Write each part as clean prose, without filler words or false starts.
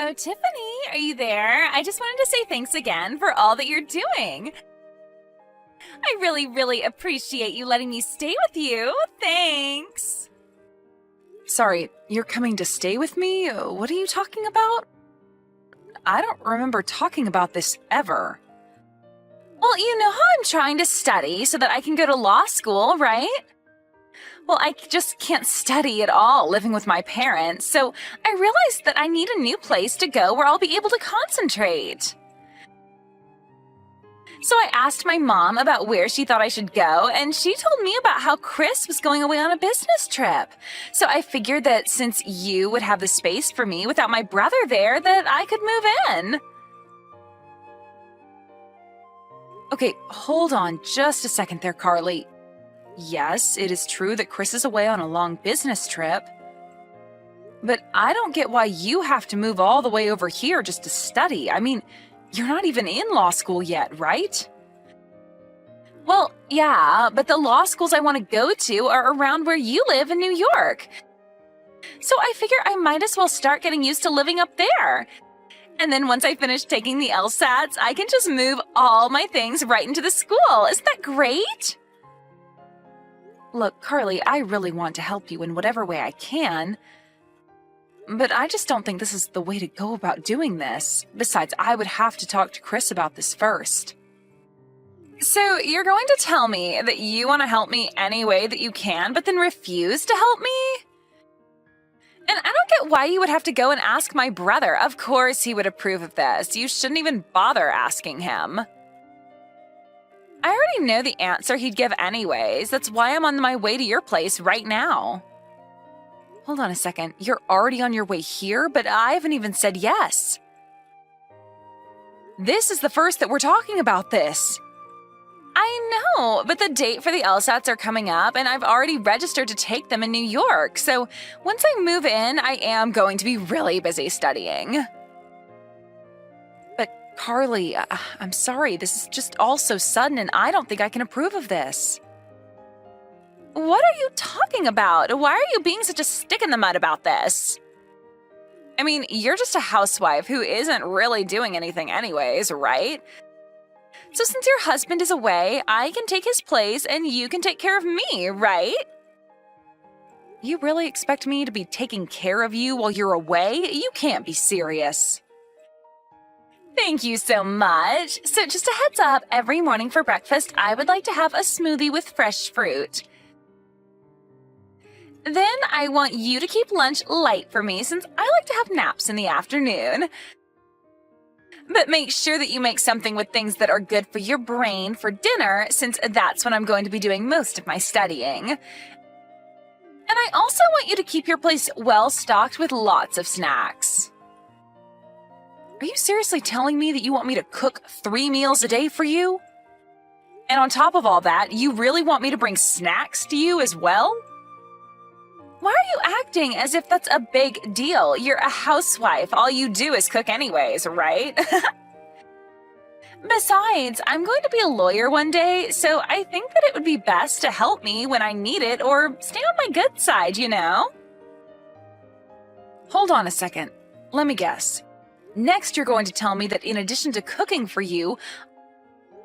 Oh, Tiffany, are you there? I just wanted to say thanks again for all that you're doing. I really appreciate you letting me stay with you. Thanks. Sorry, you're coming to stay with me? What are you talking about? I don't remember talking about this ever. Well, you know how I'm trying to study so that I can go to law school, right? Well, I just can't study at all living with my parents, so I realized that I need a new place to go where I'll be able to concentrate. So I asked my mom about where she thought I should go, and she told me about how Chris was going away on a business trip. So I figured that since you would have the space for me without my brother there, that I could move in. Okay, hold on just a second there, Carly. Yes, it is true that Chris is away on a long business trip. But I don't get why you have to move all the way over here just to study. I mean, you're not even in law school yet, right? Well, yeah, but the law schools I want to go to are around where you live in New York. So I figure I might as well start getting used to living up there. And then once I finish taking the LSATs, I can just move all my things right into the school. Isn't that great? Look, Carly, I really want to help you in whatever way I can. But I just don't think this is the way to go about doing this. Besides, I would have to talk to Chris about this first. So you're going to tell me that you want to help me any way that you can, but then refuse to help me? And I don't get why you would have to go and ask my brother. Of course he would approve of this. You shouldn't even bother asking him. I already know the answer he'd give anyways. That's why I'm on my way to your place right now. Hold on a second. You're already on your way here, but I haven't even said yes. This is the first that we're talking about this. I know, but the date for the LSATs are coming up, and I've already registered to take them in New York. So once I move in, I am going to be really busy studying. But Carly, I'm sorry. This is just all so sudden, and I don't think I can approve of this. What are you talking about? Why are you being such a stick in the mud about this? I mean, you're just a housewife who isn't really doing anything anyways, right? So since your husband is away, I can take his place and you can take care of me, right? You really expect me to be taking care of you while you're away? You can't be serious. Thank you so much. So just a heads up, every morning for breakfast, I would like to have a smoothie with fresh fruit. Then I want you to keep lunch light for me since I like to have naps in the afternoon. But make sure that you make something with things that are good for your brain for dinner since that's when I'm going to be doing most of my studying. And I also want you to keep your place well stocked with lots of snacks. Are you seriously telling me that you want me to cook 3 meals a day for you? And on top of all that, you really want me to bring snacks to you as well? Why are you acting as if that's a big deal? You're a housewife. All you do is cook anyways, right? Besides, I'm going to be a lawyer one day, so I think that it would be best to help me when I need it or stay on my good side, you know? Hold on a second. Let me guess. Next, you're going to tell me that in addition to cooking for you,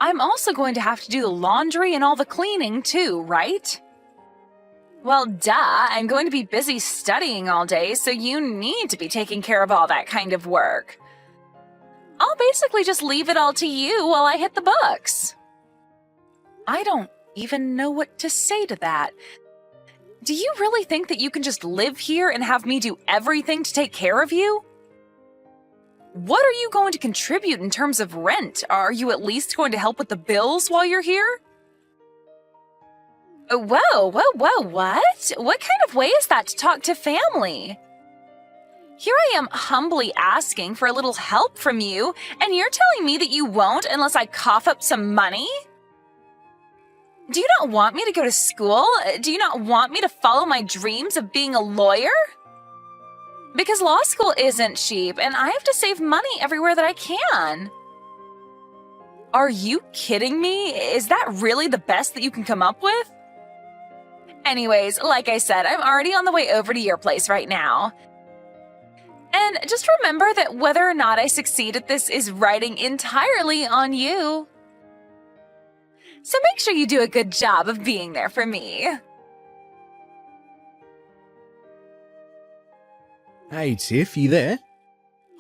I'm also going to have to do the laundry and all the cleaning too, right? Well, duh, I'm going to be busy studying all day, so you need to be taking care of all that kind of work. I'll basically just leave it all to you while I hit the books. I don't even know what to say to that. Do you really think that you can just live here and have me do everything to take care of you? What are you going to contribute in terms of rent? Are you at least going to help with the bills while you're here? Whoa, what? What kind of way is that to talk to family? Here I am humbly asking for a little help from you, and you're telling me that you won't unless I cough up some money? Do you not want me to go to school? Do you not want me to follow my dreams of being a lawyer? Because law school isn't cheap, and I have to save money everywhere that I can. Are you kidding me? Is that really the best that you can come up with? Anyways, like I said, I'm already on the way over to your place right now. And And just remember that whether or not I succeed at this is riding entirely on you. So make sure you do a good job of being there for me. Hey, Tiff, you there?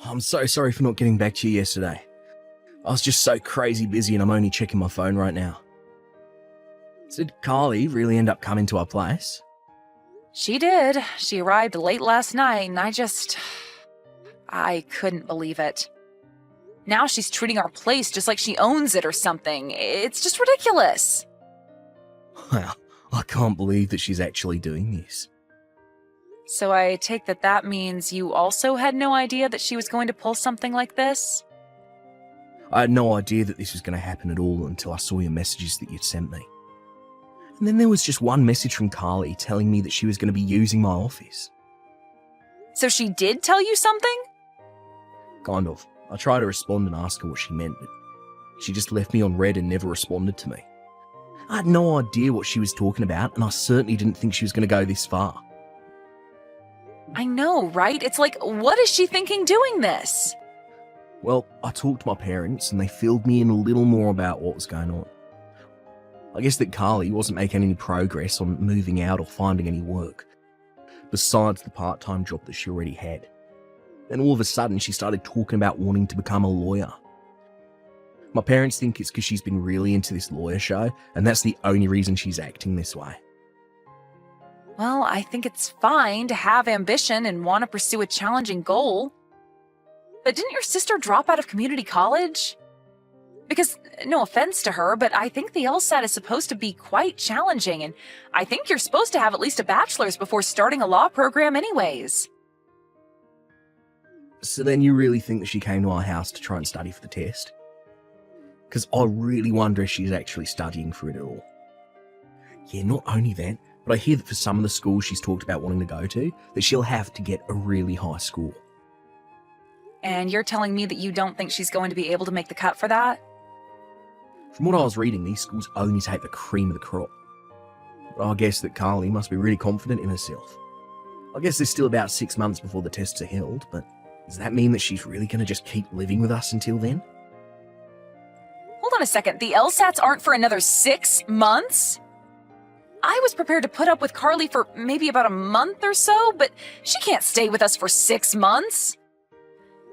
I'm so sorry for not getting back to you yesterday. I was just so crazy busy and I'm only checking my phone right now. Did Carly really end up coming to our place? She did. She arrived late last night, and I couldn't believe it. Now she's treating our place just like she owns it or something. It's just ridiculous. Well, I can't believe that she's actually doing this. So I take that means you also had no idea that she was going to pull something like this? I had no idea that this was going to happen at all until I saw your messages that you'd sent me. And then there was just one message from Carly telling me that she was going to be using my office. So she did tell you something? Kind of. I tried to respond and ask her what she meant, but she just left me on read and never responded to me. I had no idea what she was talking about, and I certainly didn't think she was going to go this far. I know, right? It's like, what is she thinking doing this? Well, I talked to my parents, and they filled me in a little more about what was going on. I guess that Carly wasn't making any progress on moving out or finding any work, besides the part-time job that she already had. Then all of a sudden, she started talking about wanting to become a lawyer. My parents think it's because she's been really into this lawyer show, and that's the only reason she's acting this way. Well, I think it's fine to have ambition and want to pursue a challenging goal. But didn't your sister drop out of community college? Because, no offense to her, but I think the LSAT is supposed to be quite challenging, and I think you're supposed to have at least a bachelor's before starting a law program anyways. So then you really think that she came to our house to try and study for the test? Because I really wonder if she's actually studying for it at all. Yeah, not only that, but I hear that for some of the schools she's talked about wanting to go to, that she'll have to get a really high score. And you're telling me that you don't think she's going to be able to make the cut for that? From what I was reading, these schools only take the cream of the crop. But I guess that Carly must be really confident in herself. I guess there's still about 6 months before the tests are held, but does that mean that she's really going to just keep living with us until then? Hold on a second, the LSATs aren't for another 6 months? I was prepared to put up with Carly for maybe about a month or so, but she can't stay with us for 6 months.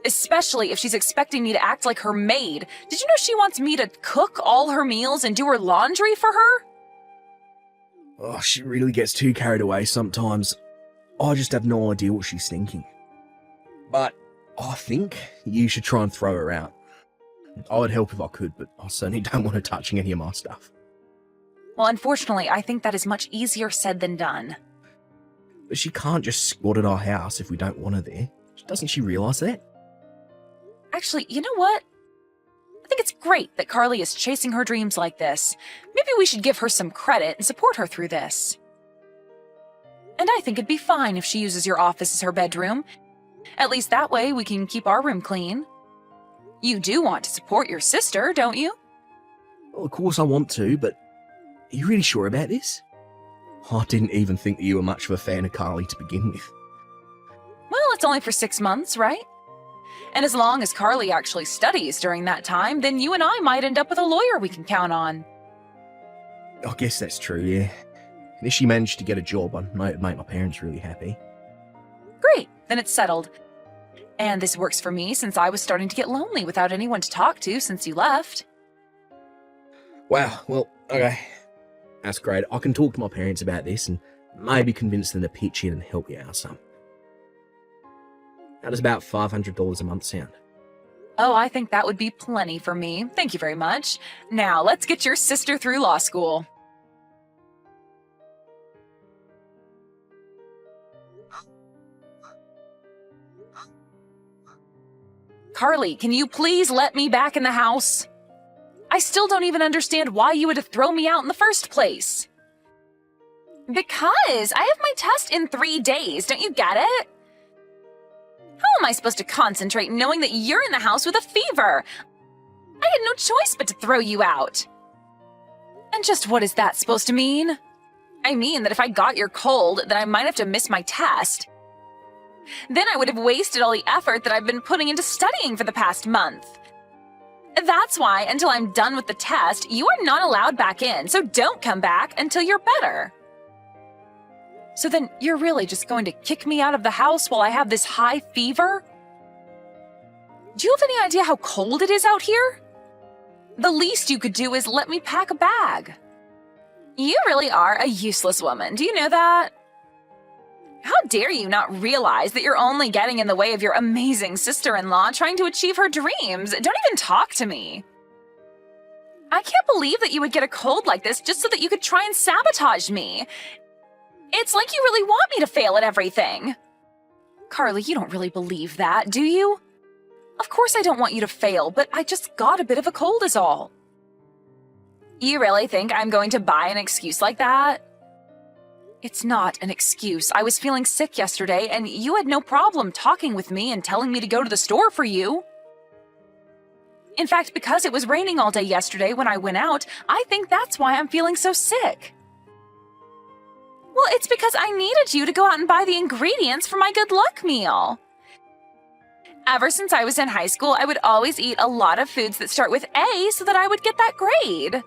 Especially if she's expecting me to act like her maid. Did you know she wants me to cook all her meals and do her laundry for her? Oh, she really gets too carried away sometimes. I just have no idea what she's thinking. But I think you should try and throw her out. I would help if I could, but I certainly don't want her touching any of my stuff. Well, unfortunately, I think that is much easier said than done. But she can't just squat at our house if we don't want her there. Doesn't she realise that? Actually, you know what? I think it's great that Carly is chasing her dreams like this. Maybe we should give her some credit and support her through this. And I think it'd be fine if she uses your office as her bedroom. At least that way we can keep our room clean. You do want to support your sister, don't you? Well, of course I want to, but are you really sure about this? I didn't even think that you were much of a fan of Carly to begin with. Well, it's only for 6 months, right? And as long as Carly actually studies during that time, then you and I might end up with a lawyer we can count on. I guess that's true, yeah. And if she managed to get a job, I know it'd make my parents really happy. Great, then it's settled. And this works for me since I was starting to get lonely without anyone to talk to since you left. Wow, well, okay. That's great. I can talk to my parents about this and maybe convince them to pitch in and help you out some. How does about $500 a month sound? Oh, I think that would be plenty for me. Thank you very much. Now, let's get your sister through law school. Carly, can you please let me back in the house? I still don't even understand why you would have thrown me out in the first place. Because I have my test in 3 days, don't you get it? How am I supposed to concentrate knowing that you're in the house with a fever? I had no choice but to throw you out. And just what is that supposed to mean? I mean that if I got your cold, then I might have to miss my test. Then I would have wasted all the effort that I've been putting into studying for the past month. That's why, until I'm done with the test, you are not allowed back in, so don't come back until you're better. So then you're really just going to kick me out of the house while I have this high fever? Do you have any idea how cold it is out here? The least you could do is let me pack a bag. You really are a useless woman. Do you know that? How dare you not realize that you're only getting in the way of your amazing sister-in-law trying to achieve her dreams? Don't even talk to me. I can't believe that you would get a cold like this just so that you could try and sabotage me. It's like you really want me to fail at everything. Carly, you don't really believe that, do you? Of course I don't want you to fail, but I just got a bit of a cold is all. You really think I'm going to buy an excuse like that? It's not an excuse. I was feeling sick yesterday, and you had no problem talking with me and telling me to go to the store for you. In fact, because it was raining all day yesterday when I went out, I think that's why I'm feeling so sick. Well, it's because I needed you to go out and buy the ingredients for my good luck meal. Ever since I was in high school, I would always eat a lot of foods that start with A so that I would get that grade.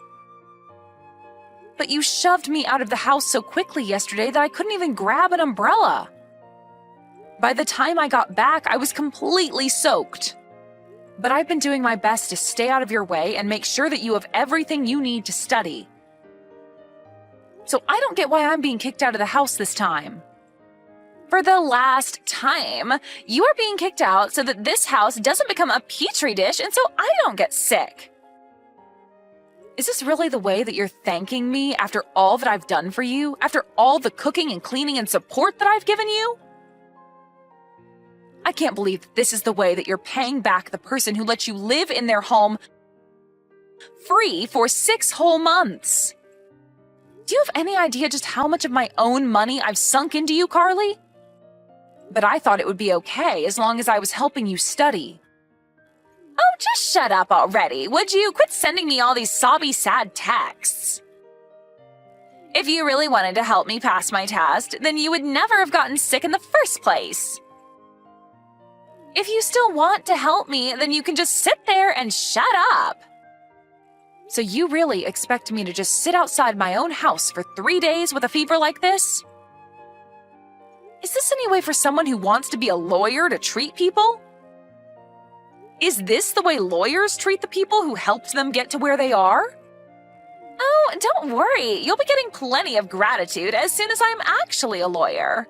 But you shoved me out of the house so quickly yesterday that I couldn't even grab an umbrella. By the time I got back, I was completely soaked. But I've been doing my best to stay out of your way and make sure that you have everything you need to study. So I don't get why I'm being kicked out of the house this time. For the last time, you are being kicked out so that this house doesn't become a petri dish and so I don't get sick. Is this really the way that you're thanking me after all that I've done for you? After all the cooking and cleaning and support that I've given you? I can't believe that this is the way that you're paying back the person who let you live in their home free for 6 whole months. Do you have any idea just how much of my own money I've sunk into you, Carly? But I thought it would be okay as long as I was helping you study. Oh, just shut up already, would you? Quit sending me all these sobby, sad texts. If you really wanted to help me pass my test, then you would never have gotten sick in the first place. If you still want to help me, then you can just sit there and shut up. So you really expect me to just sit outside my own house for 3 days with a fever like this? Is this any way for someone who wants to be a lawyer to treat people? Is this the way lawyers treat the people who helped them get to where they are? Oh, don't worry. You'll be getting plenty of gratitude as soon as I'm actually a lawyer.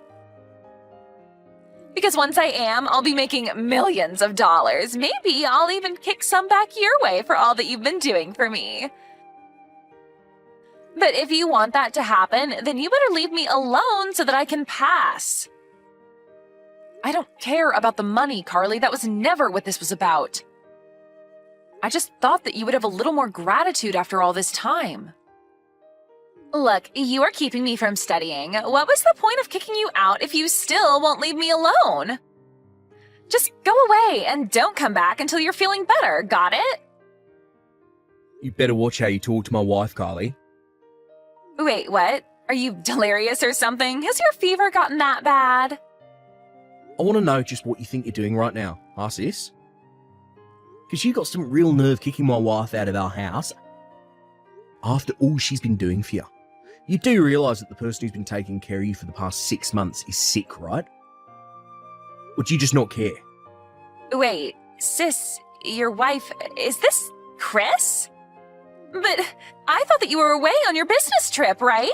Because once I am, I'll be making millions of dollars. Maybe I'll even kick some back your way for all that you've been doing for me. But if you want that to happen, then you better leave me alone so that I can pass. I don't care about the money, Carly. That was never what this was about. I just thought that you would have a little more gratitude after all this time. Look, you are keeping me from studying. What was the point of kicking you out if you still won't leave me alone? Just go away and don't come back until you're feeling better, got it? You better watch how you talk to my wife, Carly. Wait, what? Are you delirious or something? Has your fever gotten that bad? I want to know just what you think you're doing right now, huh, sis? Because you got some real nerve kicking my wife out of our house after all she's been doing for you. You do realise that the person who's been taking care of you for the past 6 months is sick, right? Or do you just not care? Wait, sis, your wife, is this Chris? But I thought that you were away on your business trip, right?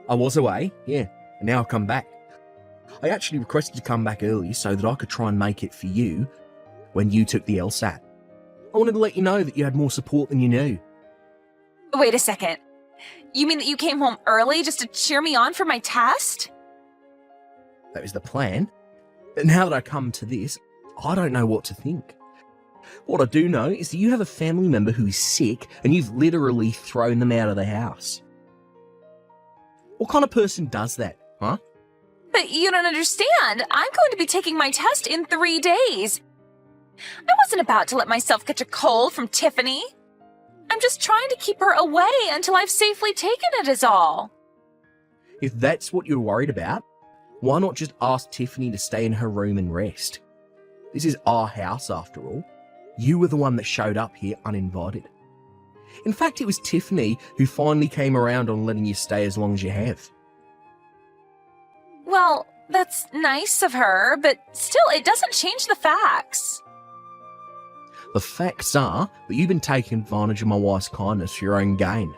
I was away, yeah, and now I've come back. I actually requested to come back early so that I could try and make it for you when you took the LSAT. I wanted to let you know that you had more support than you knew. Wait a second. You mean that you came home early just to cheer me on for my test? That was the plan. But now that I come to this, I don't know what to think. What I do know is that you have a family member who is sick and you've literally thrown them out of the house. What kind of person does that, huh? But you don't understand. I'm going to be taking my test in 3 days. I wasn't about to let myself catch a cold from Tiffany. I'm just trying to keep her away until I've safely taken it is all. If that's what you're worried about, Why not just ask Tiffany to stay in her room and rest? This is our house after all. You were the one that showed up here uninvited. In fact, it was Tiffany who finally came around on letting you stay as long as you have. Well, that's nice of her, but still, it doesn't change the facts. The facts are that you've been taking advantage of my wife's kindness for your own gain.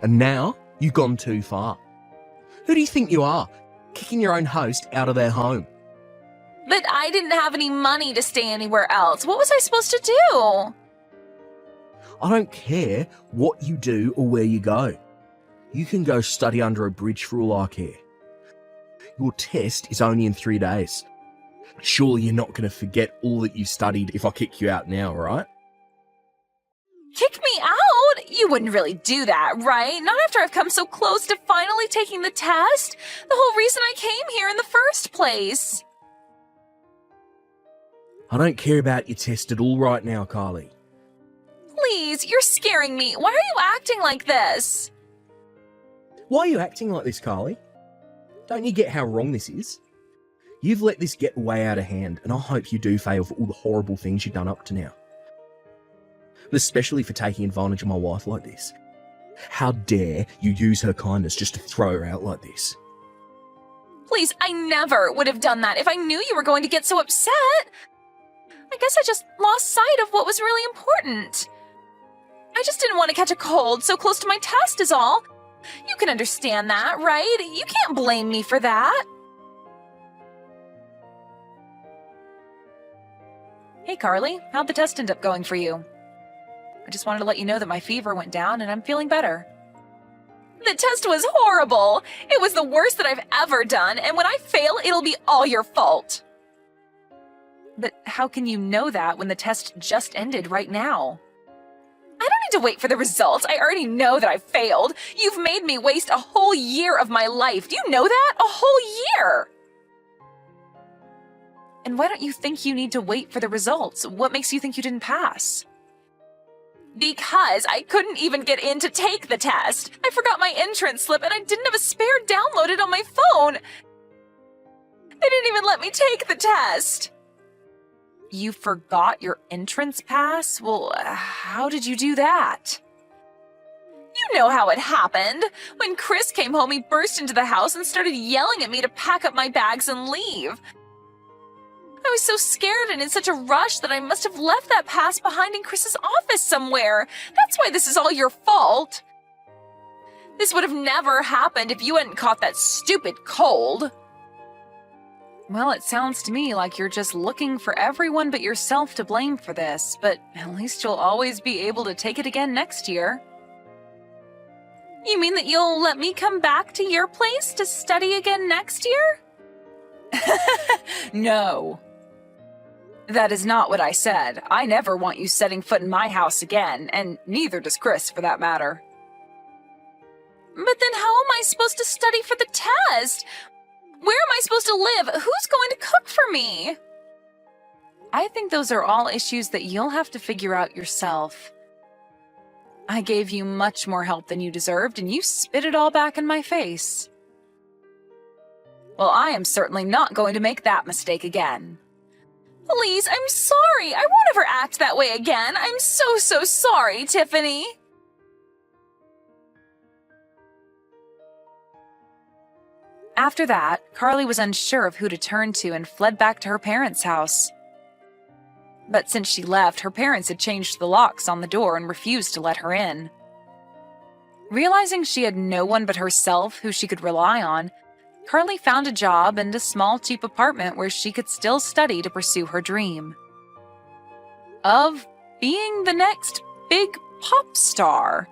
And now, you've gone too far. Who do you think you are, kicking your own host out of their home? But I didn't have any money to stay anywhere else. What was I supposed to do? I don't care what you do or where you go. You can go study under a bridge for all I care. Your test is only in 3 days. Surely you're not going to forget all that you've studied if I kick you out now, right? Kick me out? You wouldn't really do that, right? Not after I've come so close to finally taking the test. The whole reason I came here in the first place. I don't care about your test at all right now, Carly. Please, you're scaring me. Why are you acting like this? Why are you acting like this, Carly? Don't you get how wrong this is? You've let this get way out of hand, and I hope you do fail for all the horrible things you've done up to now. But especially for taking advantage of my wife like this. How dare you use her kindness just to throw her out like this? Please, I never would have done that if I knew you were going to get so upset. I guess I just lost sight of what was really important. I just didn't want to catch a cold so close to my test is all. You can understand that, right? You can't blame me for that. Hey, Carly, how'd the test end up going for you? I just wanted to let you know that my fever went down and I'm feeling better. The test was horrible. It was the worst that I've ever done, and when I fail, it'll be all your fault. But how can you know that when the test just ended right now? I don't need to wait for the results. I already know that I failed. You've made me waste a whole year of my life. Do you know that? A whole year! And why don't you think you need to wait for the results? What makes you think you didn't pass? Because I couldn't even get in to take the test. I forgot my entrance slip and I didn't have a spare downloaded on my phone. They didn't even let me take the test. You forgot your entrance pass? Well, how did you do that? You know how it happened. When Chris came home, he burst into the house and started yelling at me to pack up my bags and leave. I was so scared and in such a rush that I must have left that pass behind in Chris's office somewhere. That's why this is all your fault. This would have never happened if you hadn't caught that stupid cold. Well, it sounds to me like you're just looking for everyone but yourself to blame for this, but at least you'll always be able to take it again next year. You mean that you'll let me come back to your place to study again next year? No. That is not what I said. I never want you setting foot in my house again, and neither does Chris for that matter. But then how am I supposed to study for the test? Where am I supposed to live? Who's going to cook for me? I think those are all issues that you'll have to figure out yourself. I gave you much more help than you deserved, and you spit it all back in my face. Well, I am certainly not going to make that mistake again. Please, I'm sorry. I won't ever act that way again. I'm so sorry, Tiffany. After that, Carly was unsure of who to turn to and fled back to her parents' house. But since she left, her parents had changed the locks on the door and refused to let her in. Realizing she had no one but herself who she could rely on, Carly found a job and a small, cheap apartment where she could still study to pursue her dream of being the next big pop star.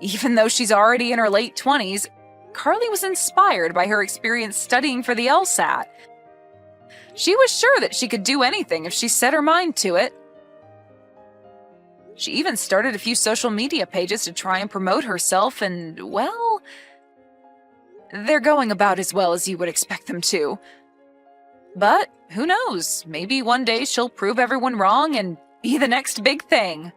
Even though she's already in her late 20s, Carly was inspired by her experience studying for the LSAT. She was sure that she could do anything if she set her mind to it. She even started a few social media pages to try and promote herself, and, well, they're going about as well as you would expect them to. But who knows? Maybe one day she'll prove everyone wrong and be the next big thing.